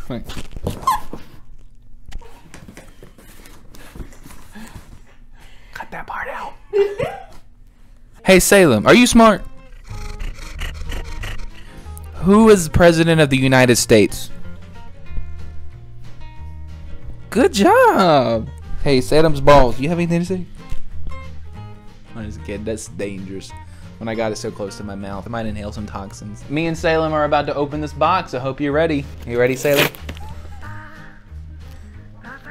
Wait. Cut that part out. Hey Salem, are you smart? Who is president of the United States? Good job. Hey, Salem's balls. You have anything to say? When I was a kid, that's dangerous. When I got it so close to my mouth, I might inhale some toxins. Me and Salem are about to open this box. I hope you're ready. You ready, Salem?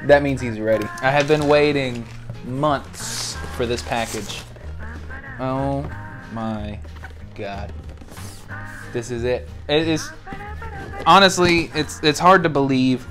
That means he's ready. I have been waiting months for this package. Oh my God. This is it. It is, honestly, it's hard to believe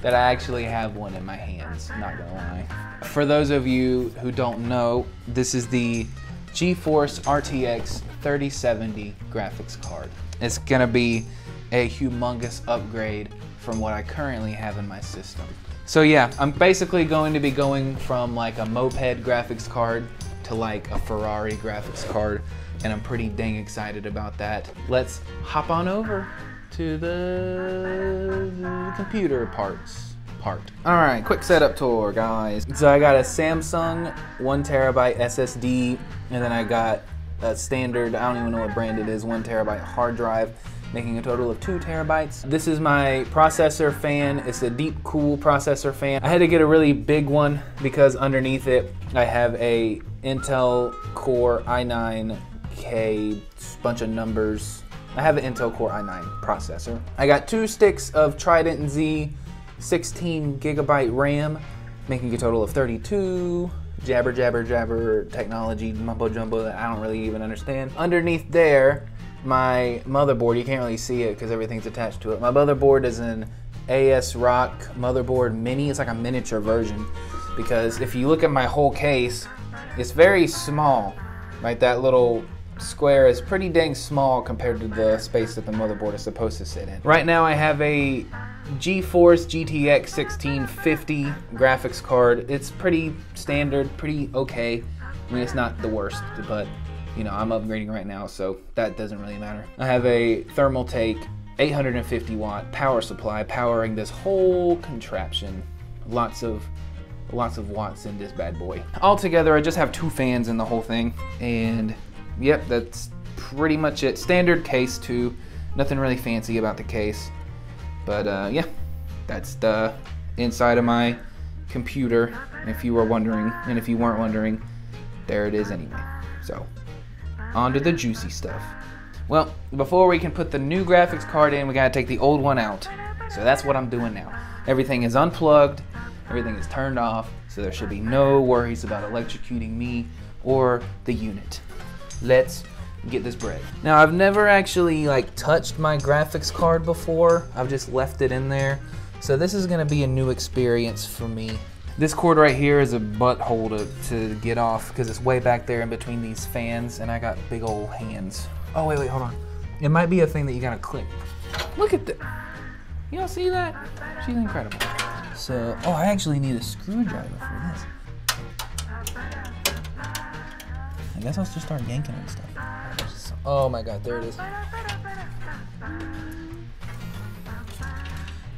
that I actually have one in my hands, not gonna lie. For those of you who don't know, this is the GeForce RTX 3070 graphics card. It's gonna be a humongous upgrade from what I currently have in my system. So yeah, I'm basically going to be going from like a moped graphics card to like a Ferrari graphics card, and I'm pretty dang excited about that. Let's hop on over to the computer part. All right, quick setup tour, guys. So I got a Samsung 1TB SSD, and then I got a standard, I don't even know what brand it is, 1TB hard drive, making a total of 2 terabytes. This is my processor fan. It's a deep cool processor fan. I had to get a really big one because underneath it, I have a Intel Core i9K, bunch of numbers. I have an Intel Core i9 processor. I got 2 sticks of Trident Z 16GB RAM, making a total of 32. Jabber technology, mumbo jumbo that I don't really even understand. Underneath there, my motherboard, you can't really see it because everything's attached to it. My motherboard is an ASRock Motherboard Mini. It's like a miniature version, because if you look at my whole case, it's very small. Right, that little square is pretty dang small compared to the space that the motherboard is supposed to sit in. Right now I have a GeForce GTX 1650 graphics card. It's pretty standard, pretty okay. I mean, it's not the worst, but you know, I'm upgrading right now, so that doesn't really matter. I have a Thermaltake 850 watt power supply powering this whole contraption. Lots of watts in this bad boy. Altogether, I just have 2 fans in the whole thing, and yep, that's pretty much it. Standard case too. Nothing really fancy about the case. But yeah, that's the inside of my computer. If you were wondering, and if you weren't wondering, there it is anyway. So, on to the juicy stuff. Well, before we can put the new graphics card in, we gotta take the old one out. So that's what I'm doing now. Everything is unplugged, everything is turned off, so there should be no worries about electrocuting me or the unit. Let's get this bread. Now, I've never actually like touched my graphics card before. I've just left it in there. So this is gonna be a new experience for me. This cord right here is a butthole to get off because it's way back there in between these fans, and I got big old hands. Oh, wait, hold on. It might be a thing that you gotta click. Look at that. Y'all see that? She's incredible. So, oh, I actually need a screwdriver for this. I guess I'll just start yanking and stuff. Oh my God, there it is.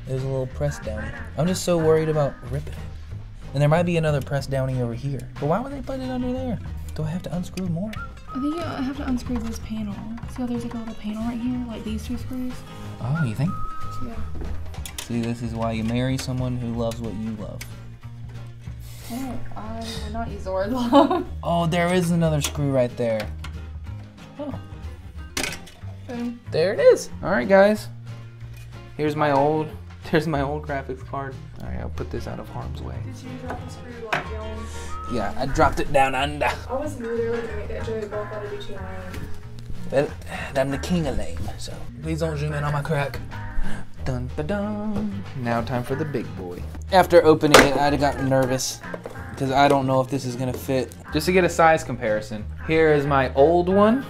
There's a little press downy. I'm just so worried about ripping it. And there might be another press downy over here. But why would they put it under there? Do I have to unscrew more? I think you have to unscrew this panel. See how there's like a little panel right here? Like these 2 screws? Oh, you think? Yeah. See, this is why you marry someone who loves what you love. Oh, I would not use the word love. Oh, there is another screw right there. Oh. Boom. There it is. All right, guys. There's my old graphics card. All right, I'll put this out of harm's way. Did you drop the screw like Jones? Yeah, I dropped it down under. I was literally gonna make that joke, but I thought it'd be too lame. Well, I'm the king of lame, so please don't zoom in on my crack. Dun, dun, dun. Now time for the big boy. After opening it, I got nervous because I don't know if this is gonna fit. Just to get a size comparison, here is my old one,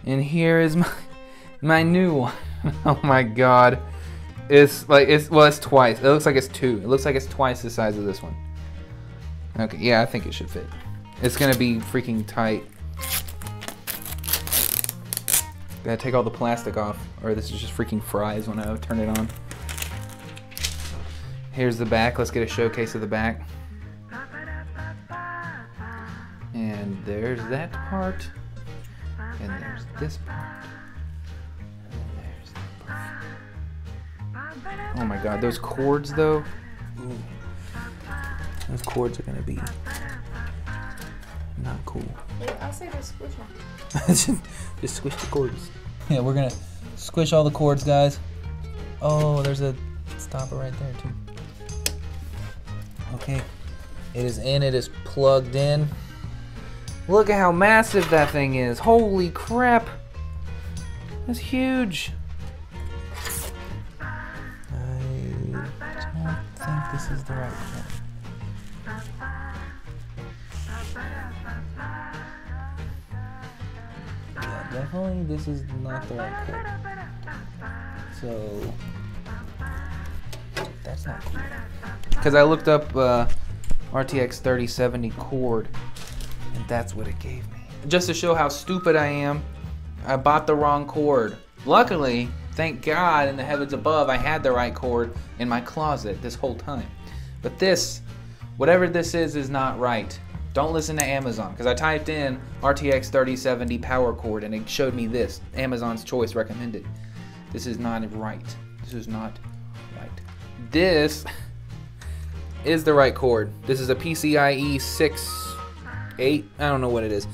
and here is my new one. Oh my God, it's twice. It looks like it's 2. It looks like it's twice the size of this one. Okay, yeah, I think it should fit. It's gonna be freaking tight. Gotta take all the plastic off, or this is just freaking fries when I turn it on. Here's the back. Let's get a showcase of the back. And there's that part. And there's this part. And then there's that part. Oh my god, those cords though. Ooh. Those cords are gonna be not cool. I say just squish them. Just squish the cords. Yeah, we're gonna squish all the cords, guys. Oh, there's a stopper right there too. Okay, it is in, it is plugged in. Look at how massive that thing is. Holy crap. That's huge. I don't think this is the right one. Yeah, definitely this is not the right cord. So, that's not cool. Because I looked up RTX 3070 cord, and that's what it gave me. Just to show how stupid I am, I bought the wrong cord. Luckily, thank God in the heavens above, I had the right cord in my closet this whole time. But this, whatever this is not right. Don't listen to Amazon, because I typed in RTX 3070 power cord and it showed me this, Amazon's Choice recommended. This is not right. This is not right. This is the right cord. This is a PCIe 6.8. I don't know what it is.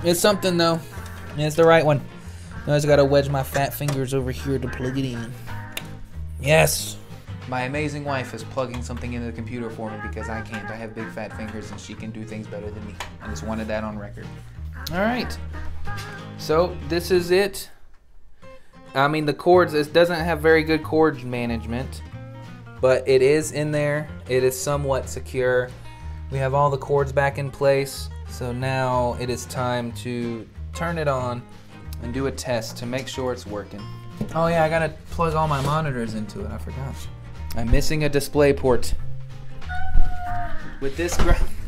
It's something though. It's the right one. Now I just gotta wedge my fat fingers over here to plug it in. Yes. My amazing wife is plugging something into the computer for me because I can't. I have big fat fingers and she can do things better than me. I just wanted that on record. All right. So this is it. I mean, the cords, it doesn't have very good cord management, but it is in there. It is somewhat secure. We have all the cords back in place. So now it is time to turn it on and do a test to make sure it's working. Oh yeah, I gotta plug all my monitors into it, I forgot. I'm missing a display port. With this,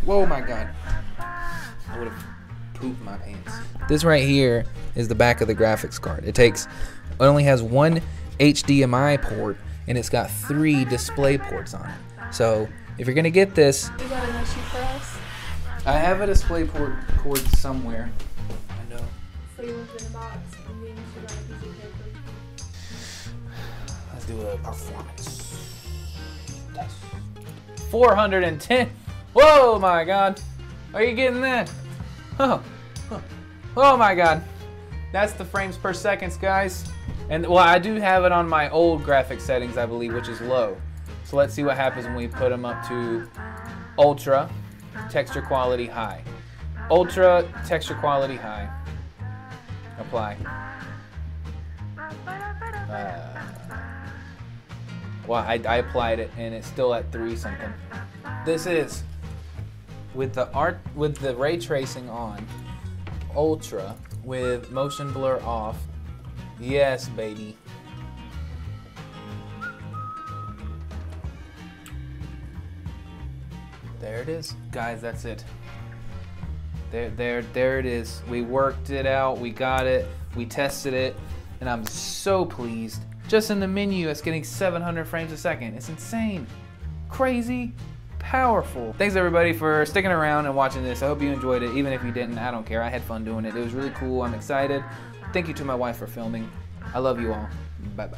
whoa my god. I would've pooped my pants. This right here is the back of the graphics card. It only has one HDMI port and it's got 3 display ports on it. So if you're gonna get this, You got an issue for us? I have a display cord somewhere. I know. So you want it in a box and then you should write a piece of paper. Let's do a performance test. 410. Whoa my god. Are you getting that? Oh my god. That's the frames per seconds, guys. And well, I do have it on my old graphic settings, I believe, which is low. So let's see what happens when we put them up to ultra, texture quality high. Ultra, texture quality high. Apply. Well, I applied it and it's still at 3 something. This is with the ray tracing on, ultra, with motion blur off. Yes, baby. There it is. Guys, that's it. There it is. We worked it out, we got it, we tested it, and I'm so pleased. Just in the menu, it's getting 700 frames a second. It's insane. Crazy. Powerful. Thanks everybody for sticking around and watching this. I hope you enjoyed it. Even if you didn't, I don't care. I had fun doing it. It was really cool. I'm excited. Thank you to my wife for filming. I love you all. Bye-bye.